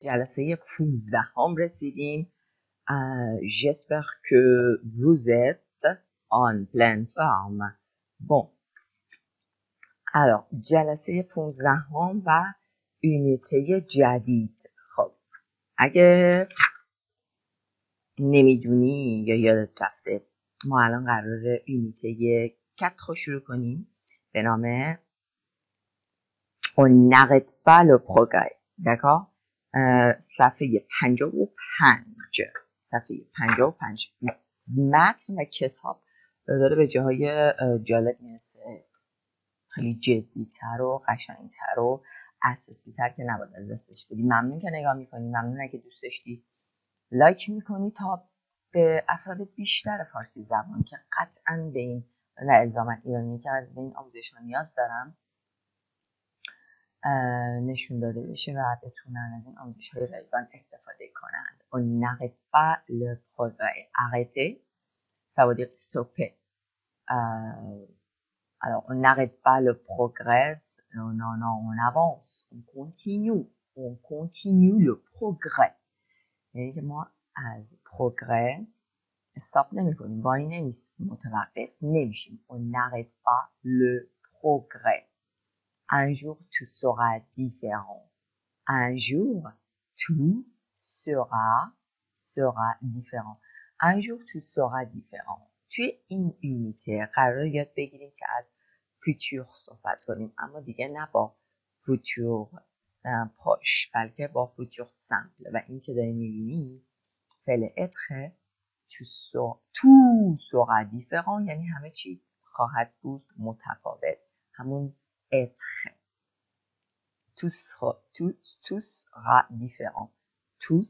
جلسه 15 رسیدیم. J'espère que vous êtes en pleine forme. Bon, alors جلسه 15 و یونیته جدید. خب اگه نمیدونی یا یادت رفته، ما الان قراره یونیته 4 رو شروع کنیم به نام On n'arrête pas le progrès. D'accord؟ صفحه 55. صفحه 55 متن و کتاب داره به جاهای جالب میرسه، خیلی جدی‌تر و قشنگ‌تر و اساسی‌تر که نباید از دستش بدی. ممنون که نگاه می‌کنی، ممنون اگه دوست داشتی لایک می‌کنی تا به افراد بیشتر فارسی زبان که قطعاً به این نه الزاماً ایرانی که به این آموزش‌ها نیاز دارم نشون داده بشه و بتونن از این آموزش‌های رایگان استفاده کنند. On n'arrête pas le progrès. Arrêter, ça veut dire stopper. Alors, on n'arrête pas le progrès. Non, on avance. On continue le progrès. یعنی که ما از progrès استاپ نمی کنیم، وای نمیستیم، متوقف نمیشیم. On n'arrête pas le progrès. Un jour, tout sera différent. Un jour, tout sera différent. Un jour, tout sera différent. توی این یونیته قرار یاد بگیریم که از فوتور صحبت کنیم، اما دیگه نه با فوتور پاش بلکه با فوتور سمپل. و این که داریم میبینیم فعل اتره tout sera différent یعنی همه چی خواهد بود متفاوت، همون être. Tout sera différent. tout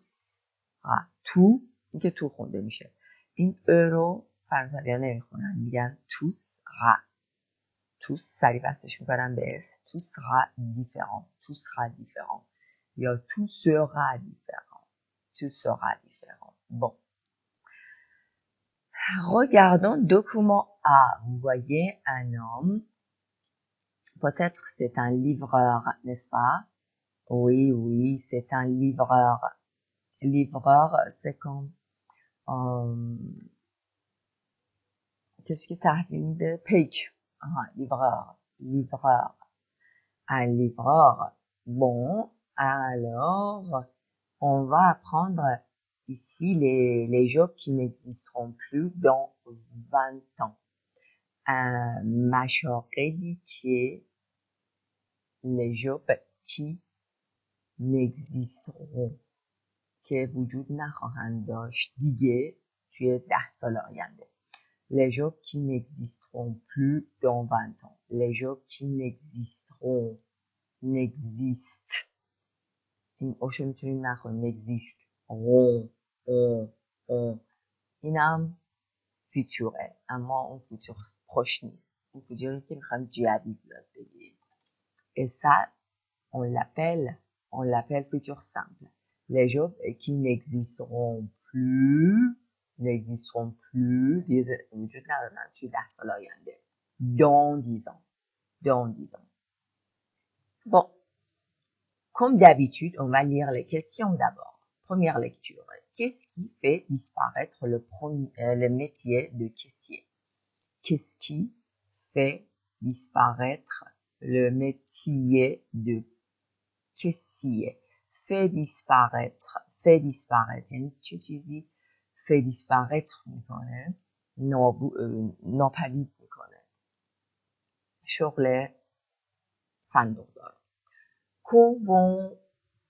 این که تو خونده میشه. این رو فرانسوی‌ها نمیخونن، میگن tout سری بستش میکنن به اس. tout sera différent یا tout sera différent. Bon. Regardons document A. Vous voyez un homme. Peut-être c'est un livreur, n'est-ce pas? Oui, c'est un livreur. Livreur, c'est comme... qu'est-ce qui t'arrive de pique? Livreur. Un livreur. Bon, alors, on va apprendre ici les jobs qui n'existeront plus dans 20 ans. مشاغلی که les jobs qui n'existeront که وجود نخواهند داشت دیگه توی 10 سال آینده. Les jobs qui n'existeront plus dans 20 ans. Les jobs qui n'existeront این اوشو میتونیم نخونیم. n'existeront اینم فیتوره، اما اون فیتور پشت نیست، اون فیتوری که میخوایم جدید یاد بگیریم. Et ça, on l'appelle futur simple. Les jobs qui n'existeront plus وجود ندارن توی 10 سال آینده. Dans 10 ans. Bon, comme d'habitude, on va lire les questions d'abord. Première lecture. Qu'est-ce qui fait disparaître le métier de caissier? Qu'est-ce qui fait disparaître le métier de caissier? Fait disparaître یعنی چه چیزی fait disparaître میکنه؟ ناپدید میکنه. شغل صندوقدار. Que vont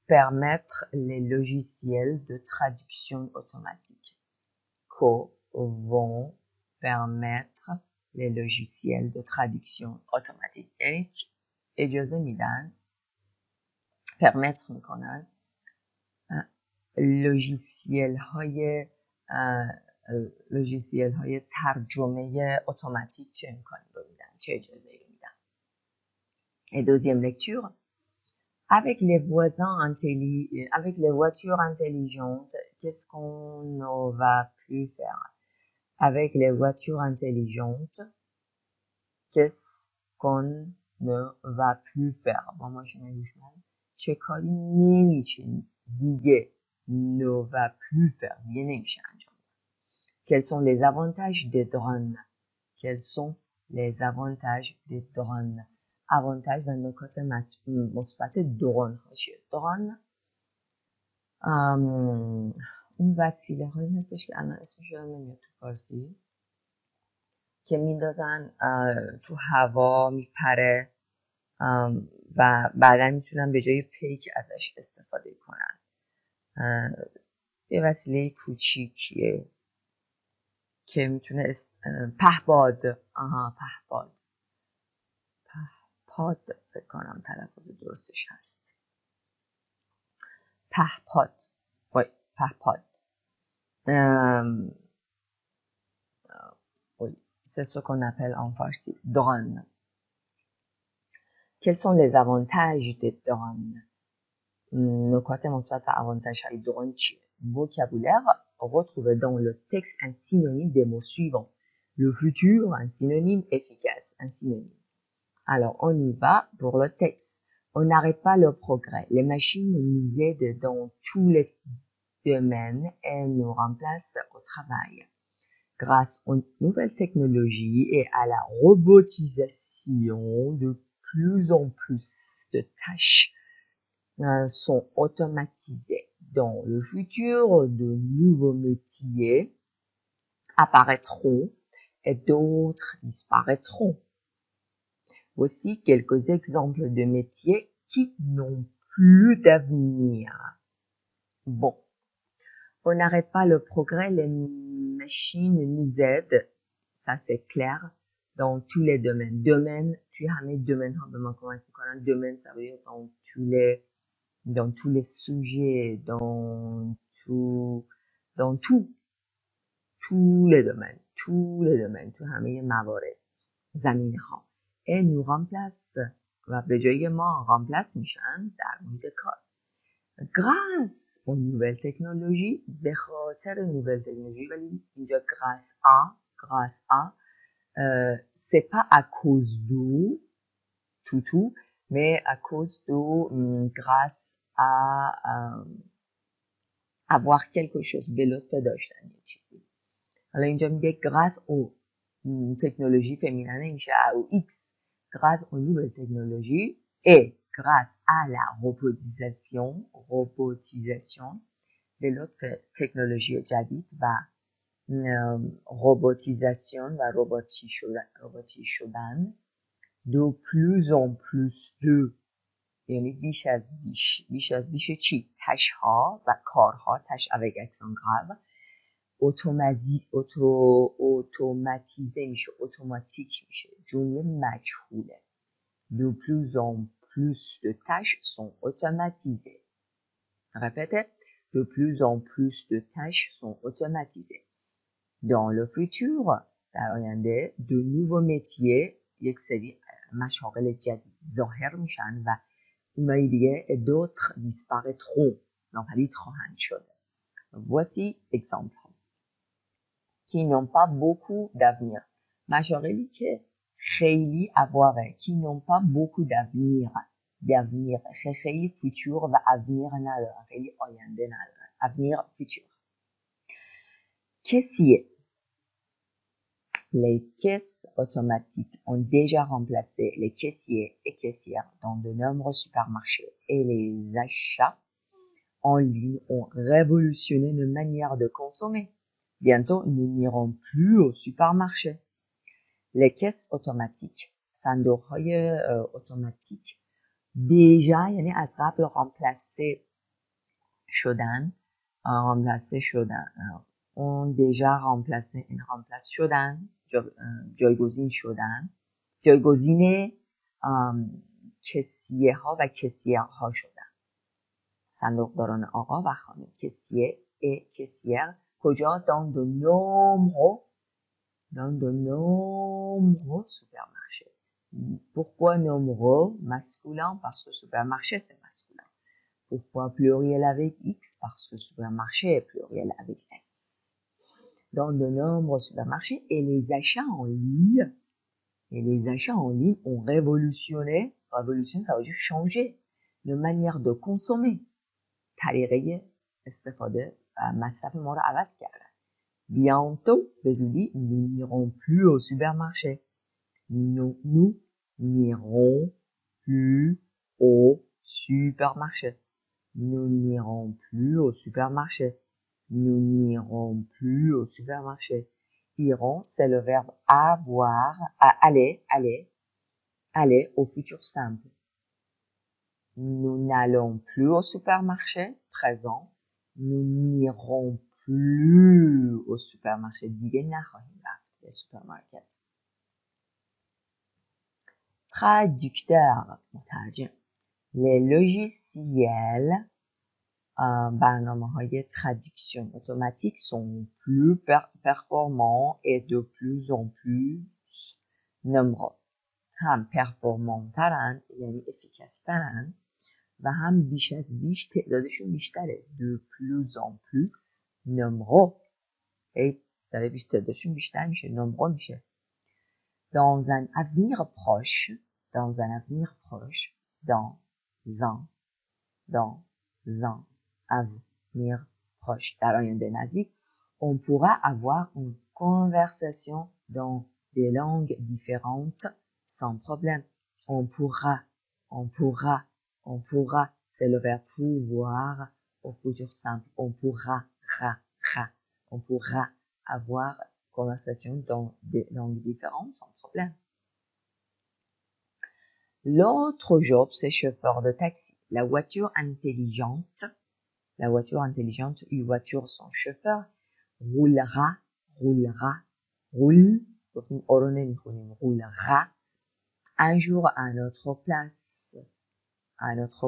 permettre les logiciels de traduction automatique? Que vont permettre les logiciels de traduction automatique یعنی اجازه میدن permettre میکنن لوژیسیل های ترجمه اتوماتیک چه امکانی رو میدن، چه اجازه رو میدن. Et deuxième lecture. Avec les voitures intelligentes, qu'est-ce qu'on ne va plus faire? Avec les voitures intelligentes, qu'est-ce qu'on ne va plus faire? با ماشین هوشمند چه کاری دیگه ne va plus faire دیگه نمیشه انجام. Quels sont les avantages des drones? Quels sont les avantages des drones? avantage و نکات مثبت درون ها چیه؟ درون اون وسیله هایی هستش که الان اسمش رو نمیاد تو فارسی که میندازن تو هوا میپره و بعدا میتونن به جای پیک ازش استفاده کنن. یه وسیله کوچیکیه که میتونه پهپاد پهپاد فکر کنم تلفظ درستش هست. پهپاد c'est ce qu'on appelle en farsi drone. Quels sont les avantages des drones? نکات مثبت و avantages های درون چیه؟ Vocabulaire, retrouvez dans le texte un synonyme des mots suivants. Le futur, un synonyme efficace, un synonyme. Alors, on y va pour le texte. On n'arrête pas le progrès. Les machines nous aident dans tous les domaines et nous remplacent au travail. Grâce aux nouvelles technologies et à la robotisation, de plus en plus de tâches sont automatisées. Dans le futur, de nouveaux métiers apparaîtront et d'autres disparaîtront. Voici quelques exemples de métiers qui n'ont plus d'avenir. Bon, on n'arrête pas le progrès, les machines nous aident, ça c'est clair, dans tous les domaines. Domaine, توی همه domaine ها به ما کمک میکنن. domaine ça veut dire dans tous les sujets, dans tous les domaines, تو همه موارد، زمینه ها. et nous remplace و به جای ما remplace میشن در محیط کار. grâce aux nouvelles technologies به خاطر nouvelles technologies ولی اینجا grâce à c'est pas à cause de tout mais à cause de grâce à avoir quelque chose به لطف داشتن یه چیزی. حالا اینجا میگه grâce aux technologies féminines میشه او x grâce aux nouvelles technologies et grâce à la robotisation به لطف تکنولوژی جدید و روبوتیزاسیون و روبوتی شدن de plus en plus de یعنی بیش از بیش چی؟ تشها و کارها تش avec accent grave اتوماتیزه میشه اتوماتیک میشه جمله مجهوله de plus en plus de tâches sont automatisées. Répétez, de plus en plus de tâches sont automatisées. Dans le futur, در آینده de nouveaux métiers یک سری مشاغل جدید ظاهر میشن و اونایی دیگه d'autres disparaîtront ناپدید خواهند شد. Voici exemple qui n'ont pas beaucoup d'avenir. مشاغلی که خیلی avouare qui n'ont pas beaucoup d'avenir خیلی futur و avenir ندارن خیلی آینده ندارن avenir futur. caissier. Les caisses automatiques ont déjà remplacé les caissiers et caissières dans de nombreux supermarchés et les achats en ligne ont révolutionné nos manières de consommer. Bientôt, nous n'irons plus au supermarché. Les caisses automatiques, صندوق‌های اتوماتیک déjà یعنی از قبل remplacé شدن اون déjà remplacé این remplace شدن جایگزین شدن جایگزین کسیه ها و کسیه ها شدن صندوقداران آقا و خانم کسیه ای کسیه کجا dans de nombreux supermarchés. Pourquoi nombreux masculin? Parce que supermarché c'est masculin. Pourquoi pluriel avec X? Parce que supermarché est pluriel avec S. Dans de nombreux supermarchés et les achats en ligne ont révolutionné, ça veut dire changer, de manière de consommer. طریقه استفاده و مصرف ما رو عوض کردن. bientôt به زودی nous n'irons plus au supermarché. Nous n'irons plus au supermarché. Nous n'irons plus au supermarché. Nous n'irons plus au supermarché. Iront, c'est le verbe avoir, aller au futur simple. Nous n'allons plus au supermarché, présent. Nous n'irons plus au supermarché. دیگه نخواهیم رفت به سوپرمارکت. Traducteur, مترجم. Les logiciels برنامه‌های traduction automatique sont plus performants et de plus en plus nombreux. هم performant ترند یعنی efficace ترند و هم بیش از بیش تعدادشون بیشتره. de plus en plus nombreux داره تعدادشون بیشتر میشه، nombreux میشه. dans un avenir proche dans un avenir proche dans un avenir proche در آینده نزدیک on pourra avoir une conversation dans des langues différentes sans problème. On pourra, c'est le verbe pouvoir au futur simple. On pourra avoir conversation dans des langues différentes sans problème. L'autre job, c'est chauffeur de taxi. La voiture intelligente, une voiture sans chauffeur, roulera, un jour à notre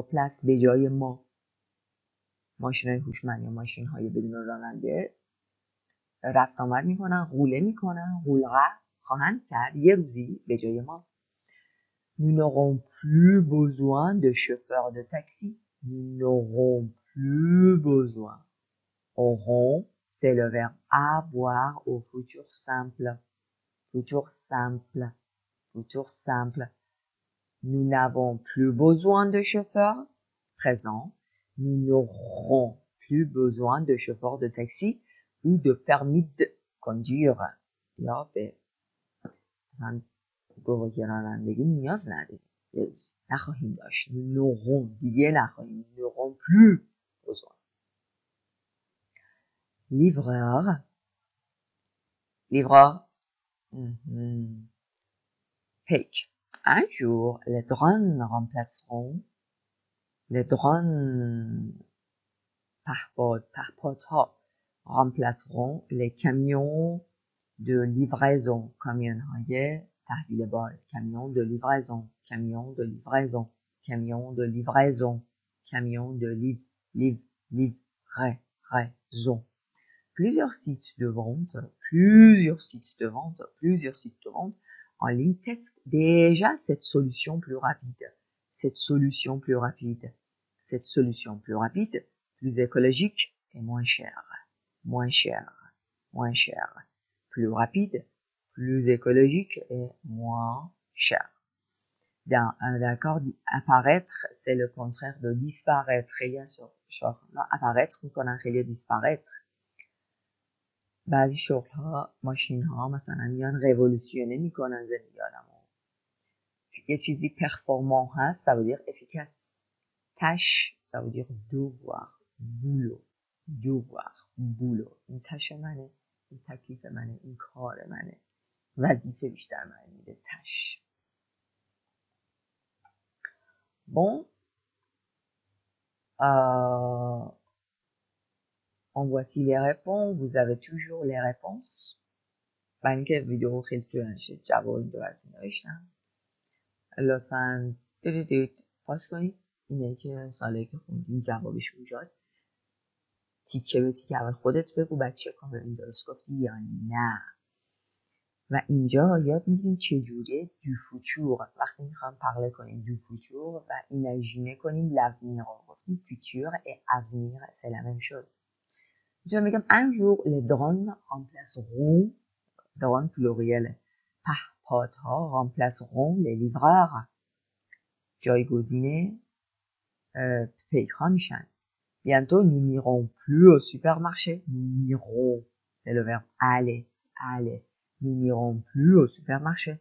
place به جای ما. ماشین‌های هوشمند یا ماشین‌های بدون راننده رفت آمد میکنن، روله میکنن، خواهند کرد یه روزی به جای ما. Nous n'aurons plus besoin de chauffeurs de taxi. Nous n'aurons plus besoin. Auront, c'est le verbe avoir au futur simple. Futur simple. Nous n'avons plus besoin de chauffeurs. Présent. Nous n'aurons plus besoin de chauffeurs de taxi ou de permis de conduire. یا به گواهی رانندگی نیاز نداریم. نخواهیم داشت. n'aurons دیگه نخواهیم. n'aurons plus besoin. Livreur. Pick. Un jour, les drones remplaceront پهپادها remplaceront les camions de livraison. کامیون‌های تحویل بار. camion de livraison. Plusieurs sites de vente en ligne testent déjà cette solution plus rapide, plus écologique et moins chère. Plus rapide, plus écologique et moins cher. D'accord, apparaître, c'est le contraire de disparaître. خیلی از شغل‌ها apparaître میکنن، خیلی disparaître. بعضی شغل‌ها ماشین‌ها مثلا میان révolutionner میکنن زندگی آدمو. یه چیزی performant هست، ça veut dire efficace. tâche, ça veut dire devoir, boulot. این تش منه، این تکلیف منه، این کار منه. وظیفه بیشتر منه میده تش. Bon, en voici les réponses. Vous avez toujours les réponses. من اینکه ویدیو خیلی طول نشه جواب این دو براتون نوشتم. لطفاً پاس کنید. اینه که ساله که خوندیم جوابش اونجاست. تیکه به تیکه اول خودت بگو بعد چک کن این درست گفتی یا نه. و اینجا یاد میگیریم چجوری دو فوتور وقتی میخوام پارله کنیم دو فوتور و ایماژینه کنیم l'avenir. گفتیم futur et avenir c'est la même chose. میتونم بگم un jour les drones remplaceront drone pluriel پهپادها remplaceront les livreurs جایگزین پیک ها میشن. Bientôt, nous n'irons plus au supermarché. Nous n'irons, c'est le verbe aller, aller. Nous n'irons plus au supermarché.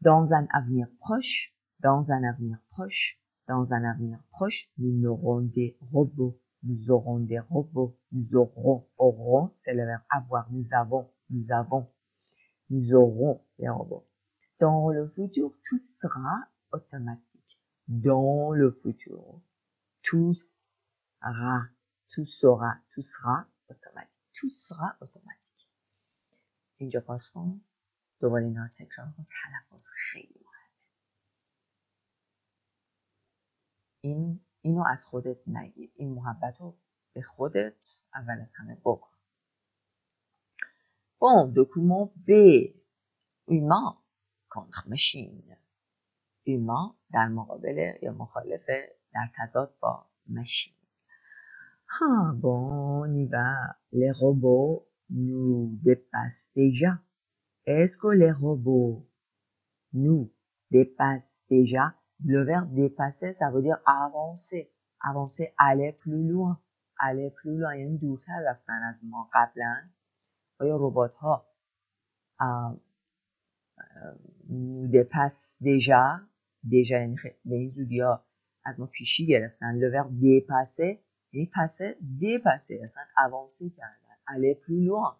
Dans un avenir proche, dans un avenir proche, dans un avenir proche, nous aurons des robots. Nous aurons des robots. Nous aurons, c'est le verbe avoir. Nous avons, nous aurons des robots. Dans le futur, tout sera automatique. Dans le futur, tout sera automatique. tout sera automatique. اینجا پاس کن. دوباره اینا رو تکرار کن. تلفظ خیلی مهمه. اینو از خودت نگیر. این محبت رو به خودت اول از همه بکن. Bon, document B. Humain contre machine. Humain در مقابل یا مخالف در تضاد با machine. Ah bon, on y va. Les robots nous dépassent déjà. Est-ce que les robots nous dépassent déjà? Le verbe dépasser, ça veut dire avancer. Avancer, aller plus loin. aller plus loin. یعنی دورتر رفتن از ما قبلا. آیا ربات ها nous dépassent déjà? déjà یعنی به این زودی ها از ما پیشی گرفتن. le verbe dépasser یعنی passer, dépasser. اصلا avancer کردن. aller plus loin.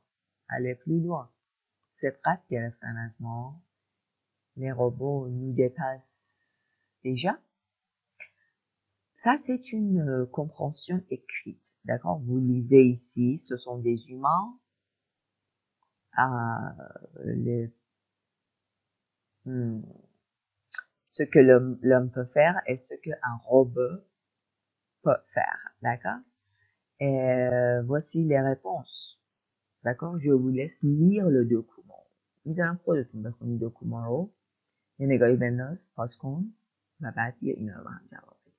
aller plus loin. سبقت گرفتن از ما. les robots nous dépassent déjà. Ça, c'est une compréhension écrite. D'accord? Vous lisez ici, ce sont des humains. Ce que l'homme peut faire et ce qu'un robot peut faire. D'accord? Et voici les réponses. d'accord? Je vous laisse lire le document. میذارم خودتون بخونید دکومان رو. یه نگاهی بنداز، پاس کن و بعد بیا اینا رو با هم جواب بده.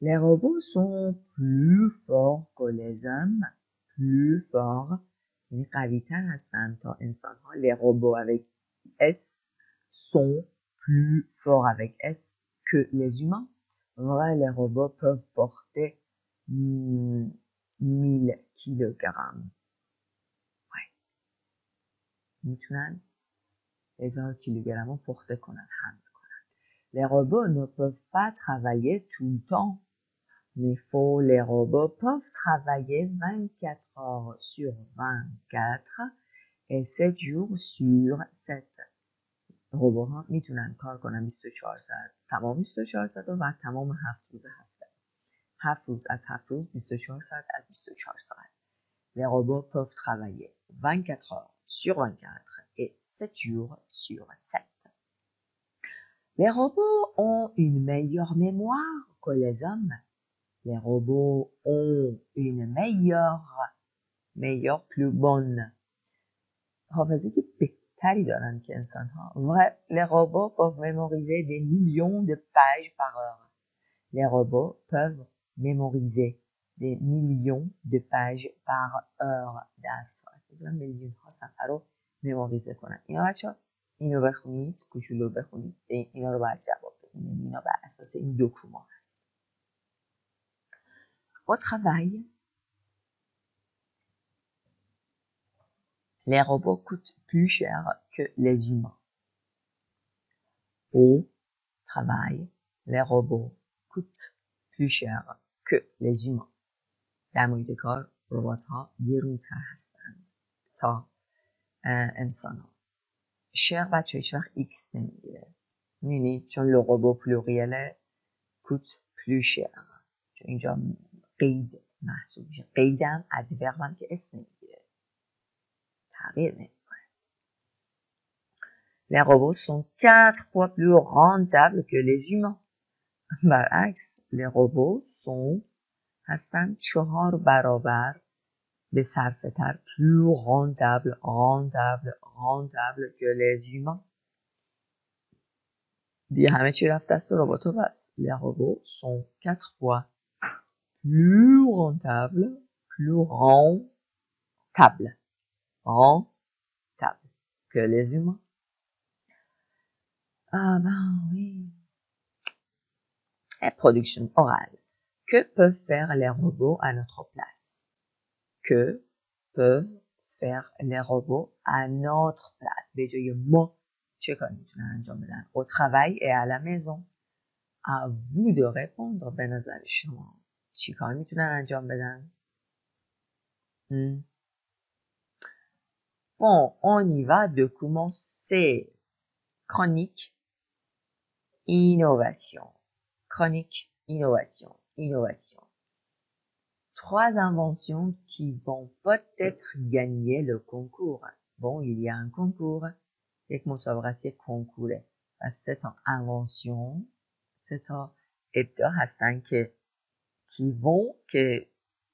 Les robots sont plus forts que les hommes. Plus forts. یعنی قوی تر هستن تا انسان ها. Les robots avec S sont plus forts avec S que les humains. Vrai, les robots peuvent porter 1000 kilogrammes. میتونن 1000 کیلوگرم رو پخته کنن، حمل کنن. Les robots ne peuvent pas travailler tout le temps. Mais faux, les robots peuvent travailler 24 heures sur 24 et 7 jours sur 7. روبو ها میتونن کار کنن 24 ساعت، تمام 24 ساعت و تمام 7 روز هفته. 7 روز از 7 روز، 24 ساعت از 24 ساعت. Les robots peuvent travailler 24 heures sur 24 et 7 jours sur 7. Les robots ont une meilleure mémoire que les hommes. Les robots ont une meilleure plus bonne. حافظه که بهتری دارن که انسان ها. Vrai, les robots peuvent mémoriser des millions de pages par heure. Les robots peuvent mémoriser des millions de pages par heure. در ساعت میلیون ها صفحه رو مموریزه کنن. اینا بچه ها اینو بخونید، کوچولو بخونید، اینا رو باید جواب بدید. اینا بر اساس این دکومان هست. Au travail, les robots coûtent plus cher que les humains. Au travail, les robots coûtent plus cher que les humains. در محیط کار ربات ها گرونتر هستند تا انسان ها. شر بچه هیچ وقت ایکس نمیگیره. میبینید چون le robot pluriel coûte plus cher. چون اینجا قید محسوب میشه. قیدم ادوربم که اسم نمیگیره. تغییر نمیکنه. Les robots sont 4 fois plus rentables que les humains. برعکس les robots sont هستن 4 برابر به صرفه تر plus rentable que les humains. دیگه همه چی رفت دست رباتو بس. Les robots sont 4 fois plus rentables que les humains. Ah ben oui. Et production orale. Que peuvent faire les robots à notre place? Que peuvent faire les robots à notre place؟ به جای ما چه کاری میتونن انجام بدن؟ au travail et à la maison. À vous de répondre. به نظر شما چی کار میتونن انجام بدن؟ Bon, on y va de commencer. Chronique, innovation. Chronique, innovation, innovation. 3 inventions qui vont peut-être gagner le concours. Bon, il y a un concours. یک مسابقه کنکوره و 3 تا invention 3 تا ادعا هستن که qui vont که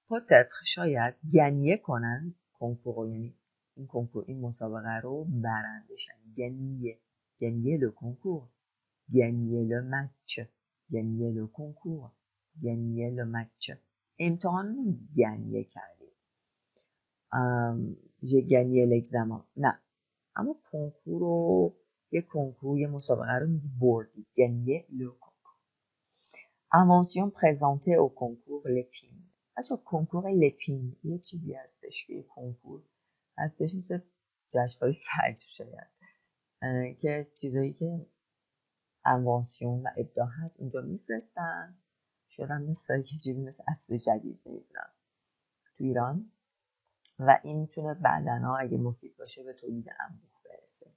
peut-être شاید gagner کنن کنکور، یعنی این کنکور این مسابقه رو برنده شن. gagner le concours, gagner le match, gagner le concours, gagner le match. امتحان gagner کردیم. j'ai gagné l'examen. نه، اما کنکور رو یه مسابقه رو میگی بردی. gagner le concours. Invention présentée au concours Lépine. بچه کنکور لپین یه چیزی هستش که کنکور هستش مثل جشنواره سرج شاید که چیزایی که انوانسیون و ابداع هست اونجا میفرستن. شاید هم مثل که چیزی مثل عصر جدید نمیدونم تو ایران و این میتونه بعدنا اگه مفید باشه به تولید انبوه برسه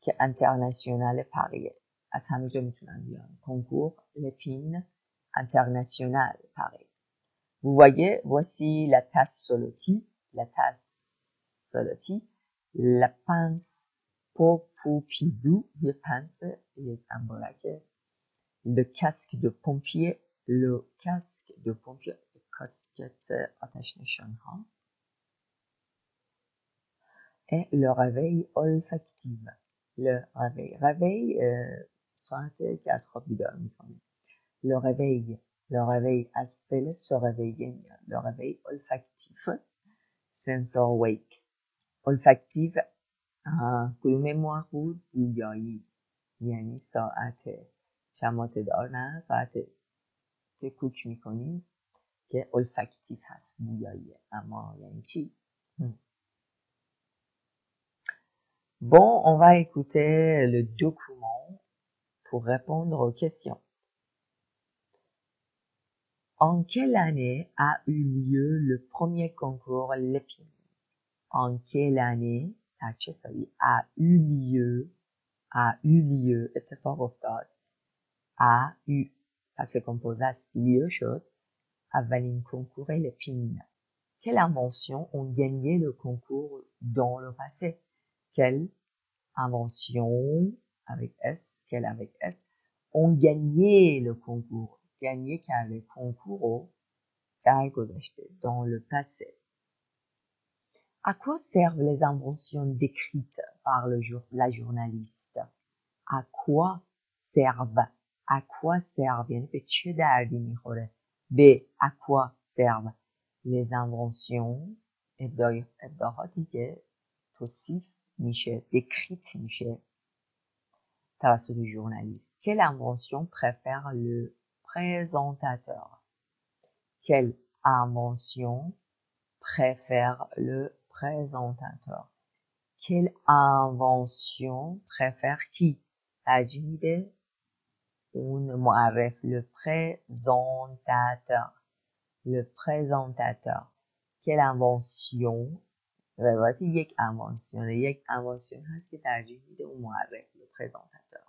که انترناسیونال پاریه. از همه جا میتونن بیان. کنکور لپین انترناسیونال پاری. Vous voyez, voici la tasse Solotti, la pince Poupidou, le pince, le casque de pompier, casquette آتش نشانها et le réveil olfactif. Le réveil ساعتی که از خواب بیدار میکنه. Le réveil از فعل se réveiller میاد. Le réveil olfactif sensor wake. olfactif کدوم ما بود؟ بویایی، یعنی ساعت شماته دار، نه ساعت که کوک میکنیم که olfactif هست، بویاییه. اما یعنی چی؟ Bon, on va écouter le document pour répondre aux questions. En quelle année a eu lieu le premier concours Lépine? En quelle année a eu lieu اتفاق افتاد a eu پس composé از lieu شد اولین کنکور لپین. Quelles inventions ont gagné le concours dans le passé? Quelles inventions avec S, quelles avec S ont gagné le concours? Gagné کرده کنکور رو در گذشته dans le passé. À quoi servent les inventions décrites par la journaliste? À quoi servent? À quoi servent? یعنی به چه دردی میخوره؟ به à quoi servent les inventions ادعاهاتی که توصیف میشه décrite میشه توسط journaliste. Quelle invention préfère le présentateur? Quelle invention préfère le présentateur? Quelle invention préfère qui؟ ترجیح میده اون معرف. Le présentateur. Le présentateur. Quelle invention؟ روایت یک انوانسیون هست که ترجیح میده اون معرف. Le présentateur.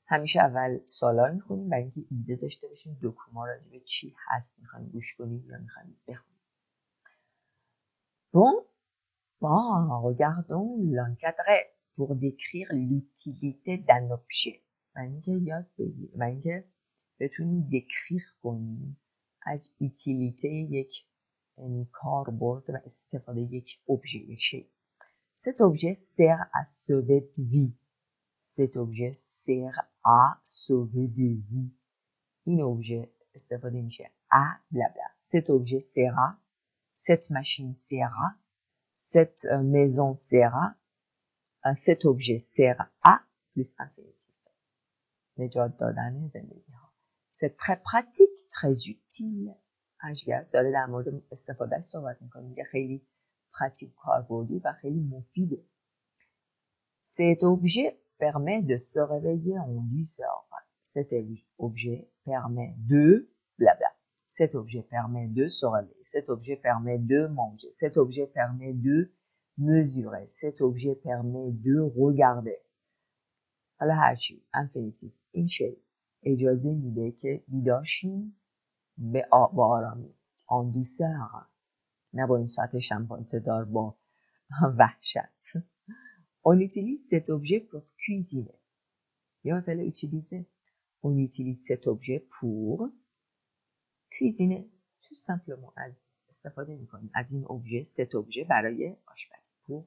همیشه اول سوالا رو میخونیم برای اینکه ایده داشته باشیم دکوما راجع به چی هست، میخوایم گوش کنیم یا میخوایم بخونیم. Bon, regardons l'encadré pour décrire l'utilité d'un objet. برای اینکه یاد بگیریم، برای اینکه بتونیم دکریخ کنیم از utilité یک یعنی کاربرد و استفاده یک objet، یک شی. Cet objet sert à sauver de vie. Cet objet sert à sauver des vies. این objet استفاده میشه à blabla. Cet objet sera, cette machine sera, cette maison sera, cet objet sert à plus infinitif. نجات دادن زندگی ها. c'est très pratique très utile اشگرس داره در مورد استفادهش صحبت میکنه میگه خیلی pratique کاربردی و خیلی مفیده. Cet objet permet de se réveiller en douceur. Cet objet permet de blabla. Cet objet permet de se réveiller. Cet objet permet de manger. Cet objet permet de mesurer. Cet objet permet de regarder. حالا هرچی infinitive این شی اجازه میده که بیدارشیم با آرامی en douceur نه با این ساعت شمپانته دار با وحشت. On utilise cet objet pour cuisiner. یا فعل utiliser. On utilise cet objet pour cuisiner. tout simplement از استفاده میکنیم از این objet cet objet برای آشپزی pour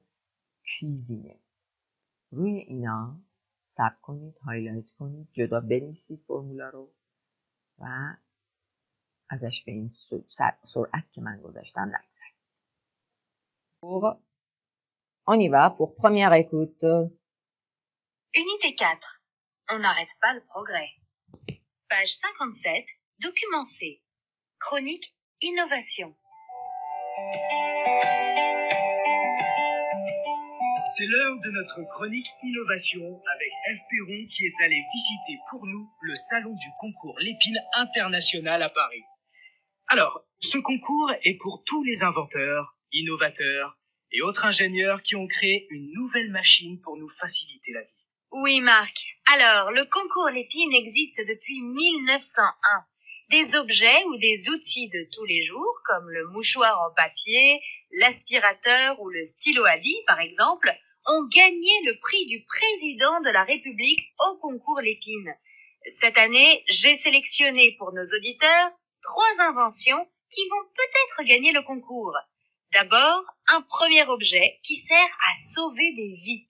cuisiner. روی اینا ثبت کنید، هایلایت کنید، جدا بنویسید فرمولا رو و ازش به این سرعت که من گذاشتم نگذارید. On y va pour première écoute. Unité 4. On n'arrête pas le progrès. Page 57, document C. Chronique Innovation. C'est l'heure de notre chronique Innovation avec Ève Perron qui est allée visiter pour nous le salon du concours Lépine International à Paris. Alors, ce concours est pour tous les inventeurs, innovateurs et autres ingénieurs qui ont créé une nouvelle machine pour nous faciliter la vie. Oui, Marc. Alors, le concours Lépine existe depuis 1901. Des objets ou des outils de tous les jours, comme le mouchoir en papier, l'aspirateur ou le stylo à billes, par exemple, ont gagné le prix du président de la République au concours Lépine. Cette année, j'ai sélectionné pour nos auditeurs 3 inventions qui vont peut-être gagner le concours. D'abord, un premier objet qui sert à sauver des vies.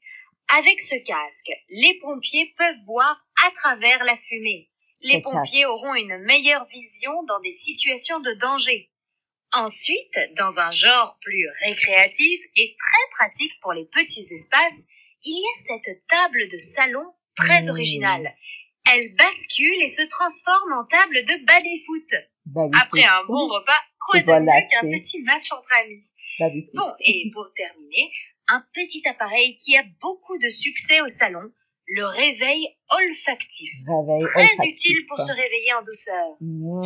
Avec ce casque, les pompiers peuvent voir à travers la fumée. Les pompiers auront une meilleure vision dans des situations de danger. Ensuite, dans un genre plus récréatif et très pratique pour les petits espaces, il y a cette table de salon très originale. Elle bascule et se transforme en table de baby-foot. Après un bon repas, quoi de mieux qu'un petit match entre amis. Bon, et pour terminer, un petit appareil qui a beaucoup de succès au salon, le réveil olfactif. Très utile pour se réveiller en douceur.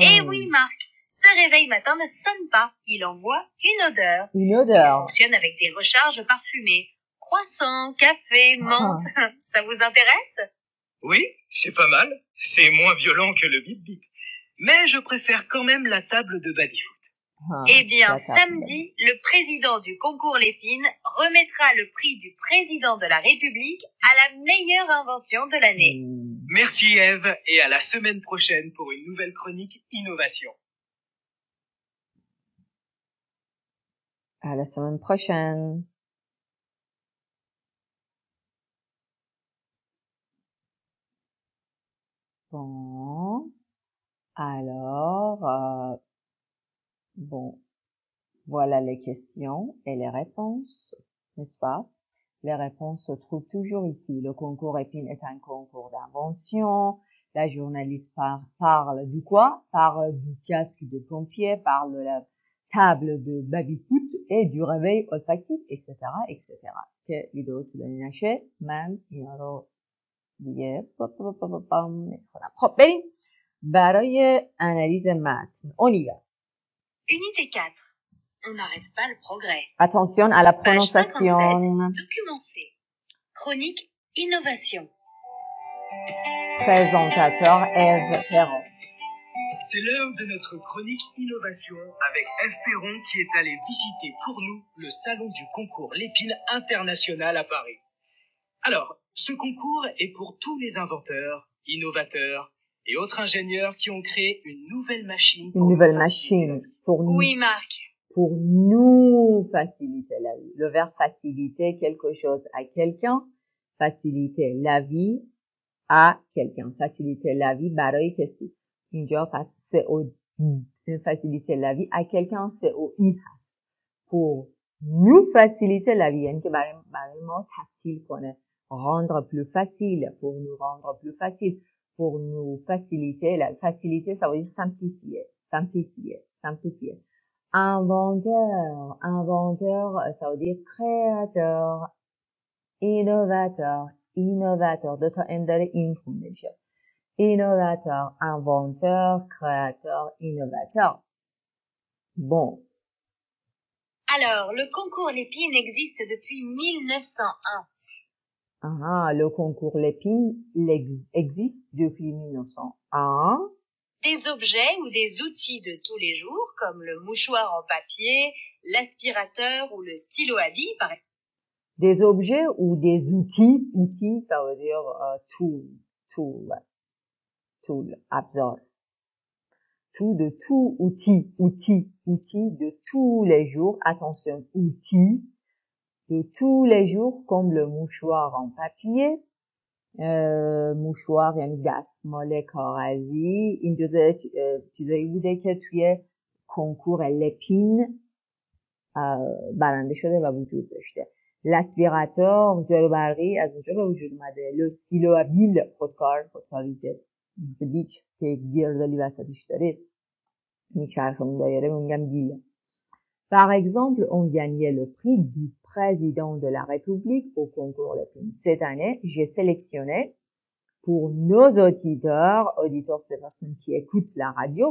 Et oui, Marc, ce réveil matin ne sonne pas, il envoie une odeur. Une odeur. Il fonctionne avec des recharges parfumées. Croissant, café, menthe, ça vous intéresse? Oui, c'est pas mal. C'est moins violent que le bip-bip. Mais je préfère quand même la table de baby-foot. Eh bien, samedi, le président du concours Lépine remettra le prix du président de la République à la meilleure invention de l'année. Merci Ève et à la semaine prochaine pour une nouvelle chronique Innovation. À la semaine prochaine. Bon, alors, bon, voilà les questions et les réponses, n'est-ce pas? Les réponses se trouvent toujours ici. Le concours Lépine est un concours d'invention. La journaliste parle du quoi? Parle du casque de pompier, parle de la table de baby-foot et du réveil olfactif, etc., etc. که ویدیو طولانی نشه من اینا رو دیگه میخونم. خب بریم برای انالیز متن. On y va. Unité 4. On n'arrête pas le progrès. Attention à la Page prononciation. 57, document C. Chronique Innovation. Présentateur Ève Perron. C'est l'heure de notre chronique Innovation avec Ève Perron qui est allée visiter pour nous le salon du concours Lépine International à Paris. Alors, ce concours est pour tous les inventeurs, innovateurs et autres ingénieurs qui ont créé une nouvelle machine pour Oui, Marc. Pour nous faciliter la vie. Le verbe faciliter quelque chose à quelqu'un, faciliter la vie à quelqu'un. Faciliter la vie برای کسی. اینجا faciliter la vie à quelqu'un COI هست. Pour nous faciliter la vie یعنی که برای ما تسهیل کنه. Rendre plus facile, pour nous rendre plus facile. pour nous faciliter. La facilité, ça veut dire simplifier, simplifier, simplifier. Inventeur, inventeur, ça veut dire créateur. Innovateur, innovateur. دو تا ان داره این خونده میشه. Innovateur, inventeur, créateur, innovateur. Bon. Alors, le concours Lépine existe depuis 1901. Le concours Lépine existe depuis 1901. Des objets ou des outils de tous les jours, comme le mouchoir en papier, l'aspirateur ou le stylo à billes, par exemple. Des objets ou des outils. Outils, ça veut dire tool, absorb. Tout de tout outil de tous les jours. Attention, outils de tous les jours comme le mouchoir en papier. مشوار یعنی دستمال کاغذی. این جزء چیزایی بوده که توی کنکور لپین برنده شده و وجود داشته. لاسپیراتور جارو برقی از اونجا به وجود اومده. لو ستیلو ا بیل خودکاری که مثل بیک که گردالی وسطش داره میچرخه اون دایره میگم بیل. Par exemple, on gagnait le prix du président de la République au concours Lépine. Cette année, j'ai sélectionné pour nos auditeurs, ces personnes qui écoutent la radio,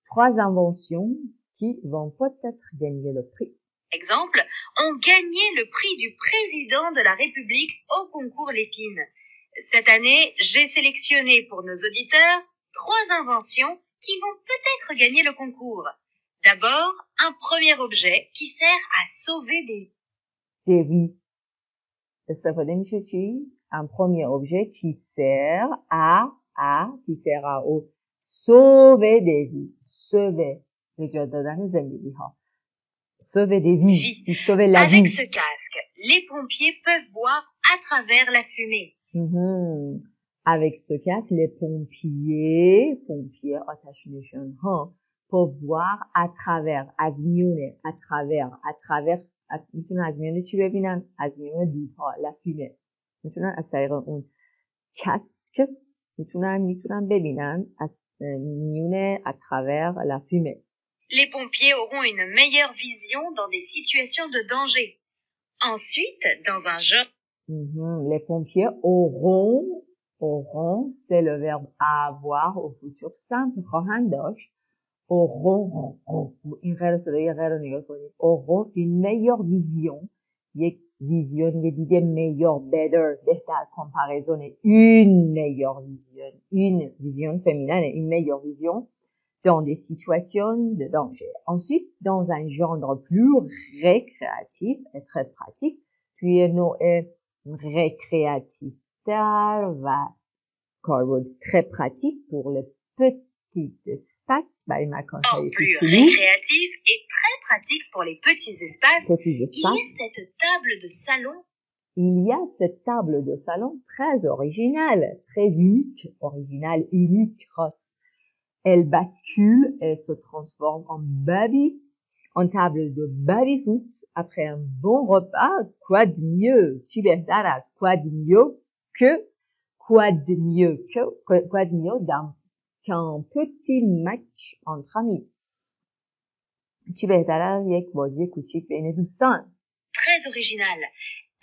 3 inventions qui vont peut-être gagner le prix. Exemple, on gagnait le prix du président de la République au concours Lépine. Cette année, j'ai sélectionné pour nos auditeurs 3 inventions qui vont peut-être gagner le concours. D'abord, un premier objet qui sert à sauver des vies. استفاده میشه چی؟ Un premier objet qui sert à sauver des vies. Sauver. نجات دادن زندگی ها. Sauver des vies. Sauver la vie. Avec ce casque, les pompiers peuvent voir à travers la fumée. Avec ce casque, les pompiers آتش نشان ها peuvent voir à travers از میونه à travers میتونن از میونه چی ببینن؟ از میونه دودها لفیمه میتونن از طریق اون کاسک میتونن ببینن از میونه à travers la fumée. Les pompiers auront une meilleure vision dans des situations de danger. Ensuite, dans un genre les pompiers auront c'est le verbe avoir au futur simple خواهند داشت. این غیر صدای غیر رو نگاه کنید. auront une meilleure vision. یک ویژن، یه دید meilleur, better، بهتر. comparaison une meilleure vision. une vision féminine, une meilleure vision dans des situations de danger. Ensuite, dans un genre plus récréatif et très pratique, توی نوع récréatif تر و کاربرد très pratique pour les petits espaces برای مکان‌های plus کوچولو. récréatif et très pratique pour les petits espaces. Il y a cette table de salon. Il y a cette table de salon très originale, très unique, originale, unique, grosse. Elle bascule et se transforme en baby, en table de baby-foot. Après un bon repas, quoi de mieux? Tu behtaras, quoi de mieux qu'un petit match entre amis. چی بهتر از یک بازی کوچیک بین دوستان. Très original.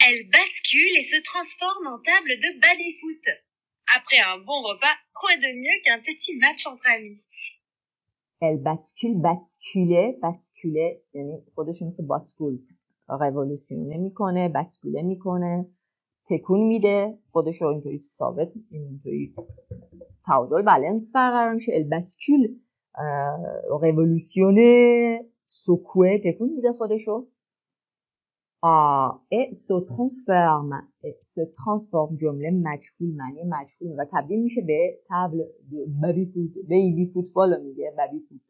Elle bascule et se transforme en table de baby-foot. Après un bon repas, quoi de mieux qu'un petit match entre amis? Elle basculer یعنی خودش مثل باسکول revolution میکنه، باسکوله میکنه، تکون میده، خودش رو اینطوری ثابت، اینطوری تعادل بالانس برقرار میشه. Elle bascule révolutionner secouer تکون میده خودشو. et se transforme جمله مجهول معنی مجهول و تبدیل میشه به تابل بیبی فوتبال میگه بیبی فوت.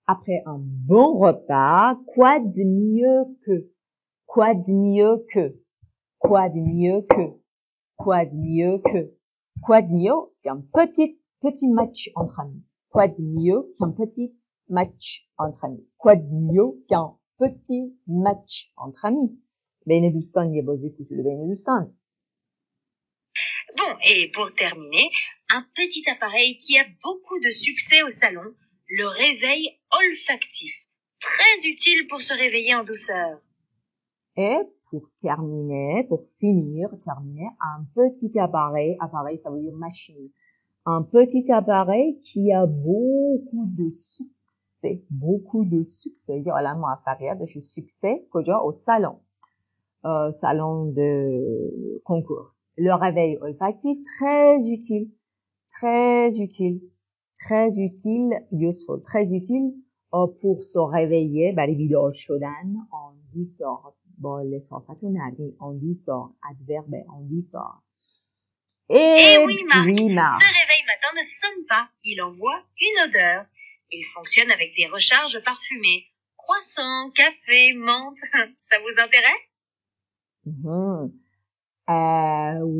Après un bon repas, quoi de mieux qu'un petit match entre amis. Quoi de mieux qu'un petit match entre amis. Quoi de mieux qu'un petit match entre amis. بین دوستان یه بازی کوچولو بین دوستان. Bon, et pour terminer, un petit appareil qui a beaucoup de succès au salon, le réveil olfactif. Très utile pour se réveiller en douceur. Et pour terminer, un petit appareil, ça veut dire machine. Un petit appareil qui a beaucoup de succès, یادم موفقیت داشت succès کجا au salon de concours. Le réveil olfactif très utile pour se réveiller برای بیدار شدن en douceur با لطافت و نرمی en douceur adverbe en douceur. Et oui, Marc, ce réveil matin ne sonne pas, il envoie une odeur. Il fonctionne avec des recharges parfumées. Croissant, café, menthe, ça vous intéresse?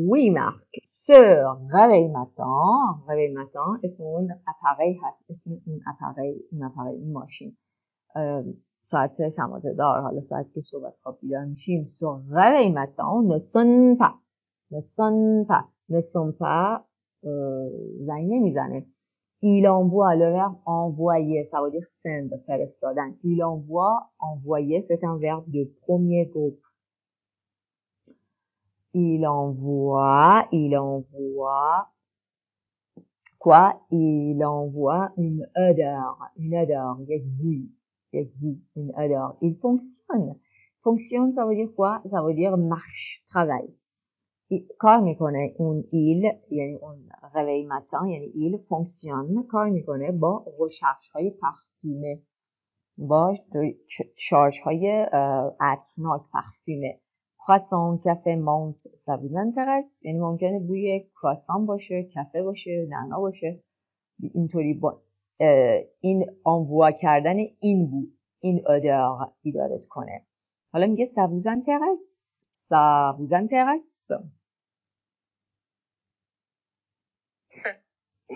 Oui, Marc, ce réveil matin اسم اون appareil هست، اسم اون appareil این ماشین ساعت شماده دار، حالا ساعتی که صبح از خواب بیدار میشیم. ce réveil matin ne sonne pas زنگ نمیزنه. Il envoie le verbe envoyer, ça veut dire send, فرستادن. Il envoie, envoyer, c'est un verbe de premier groupe. Il envoie quoi? Il envoie une odeur, یک بوی, une odeur. Il fonctionne, ça veut dire quoi? Ça veut dire marche, travail. کار میکنه اون یعنی اون réveil matin یعنی il fonctionne کار میکنه با recharge های parfumé با شارژ های عطرناک parfumé. croissant, café, menthe, ça vous intéresse؟ یعنی ممکنه بوی croissant باشه، کافه باشه، نعنا باشه. اینطوری با این انووا کردن این odeur ایدارت کنه. حالا میگه ça vous intéresse؟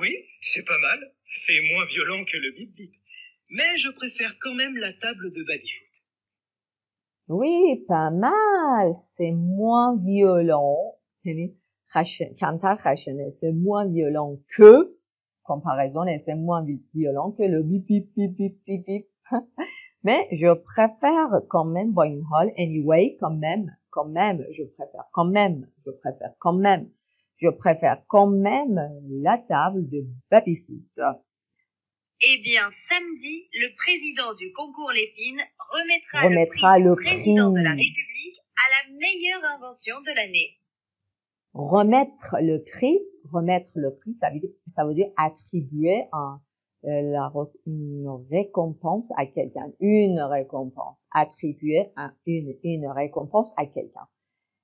Oui, c'est pas mal. C'est moins violent que le bip-bip. Mais je préfère quand même la table de baby-foot. Oui, pas mal. C'est moins violent. کمتر خشنه. C'est moins violent que, comparaison, c'est moins violent que le bip-bip. Mais je préfère quand même, با این حال, anyway, quand même, je préfère quand même la table de baby-foot. Eh bien, samedi, le président du concours Lépine remettra le prix du président de la République à la meilleure invention de l'année. Remettre le prix, ça veut dire attribuer une récompense à quelqu'un. Attribuer une récompense à quelqu'un.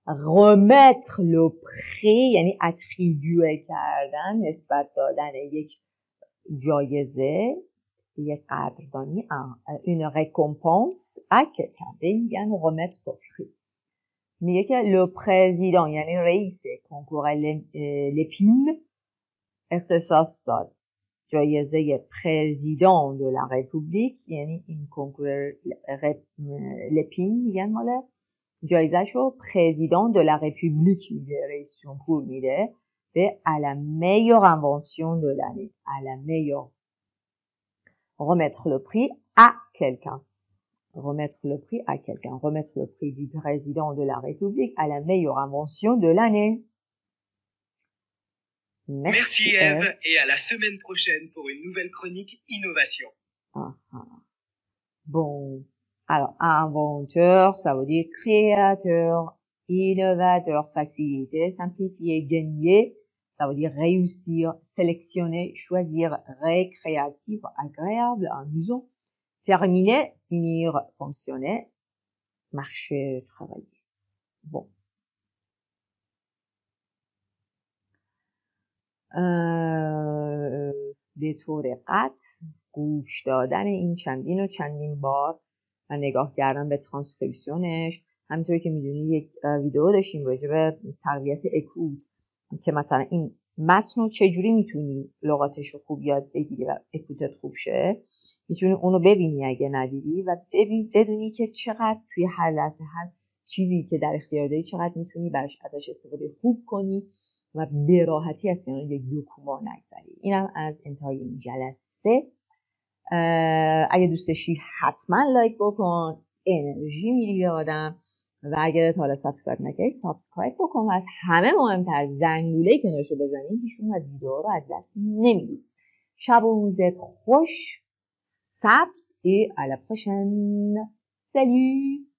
remettre le prix یعنی attribuer کردن، نسبت دادن یک جایزه، یک قدردانی، une récompense à quelqu'un. به این میگن remettre le prix. میگه که le président یعنی رئیس کنکور لپین اختصاص داد جایزه président de la république یعنی این کنکور لپین میگن ماله جایزه‌شو président de la république میده، رئیس جمهور میده به à la meilleure invention de l'année. À la meilleure. Remettre le prix à quelqu'un. Remettre le prix du président de la république à la meilleure invention de l'année. Merci Ève et à la semaine prochaine pour une nouvelle chronique innovation. Bon. Alors, inventeur, ça veut dire créateur, innovateur, faciliter, simplifier, gagner, ça veut dire réussir, sélectionner, choisir, récréatif, agréable, amusant, terminer, finir, fonctionner, marcher, travailler. Bon. به طور قطع گوش دادن این چندین بار و نگاه کردن به ترانسکریپشنش. همینطوری که میدونی یک ویدیو داشتیم راجع به تقویت اکوت که مثلا این متن رو چجوری میتونی لغاتش رو خوب یاد بگیری و اکوتت خوب شه. میتونی اونو ببینی اگه ندیدی و بدونی که چقدر توی هر لحظه هر چیزی که در اختیار داری چقدر میتونی ازش استفاده خوب کنی و به راحتی از کنار یک دکوما نگذری. اینم از انتهای این جلسه. اگه دوست داشتی حتما لایک بکن، انرژی میدی به آدم، و اگه تا حالا سابسکرایب نکردی سابسکرایب بکن و از همه مهمتر زنگوله کنارشو بزنی، هیچکدوم از ویدیوها رو از دست نمیدی. شب و روزت خوش. Taps et à la prochaine. Salut!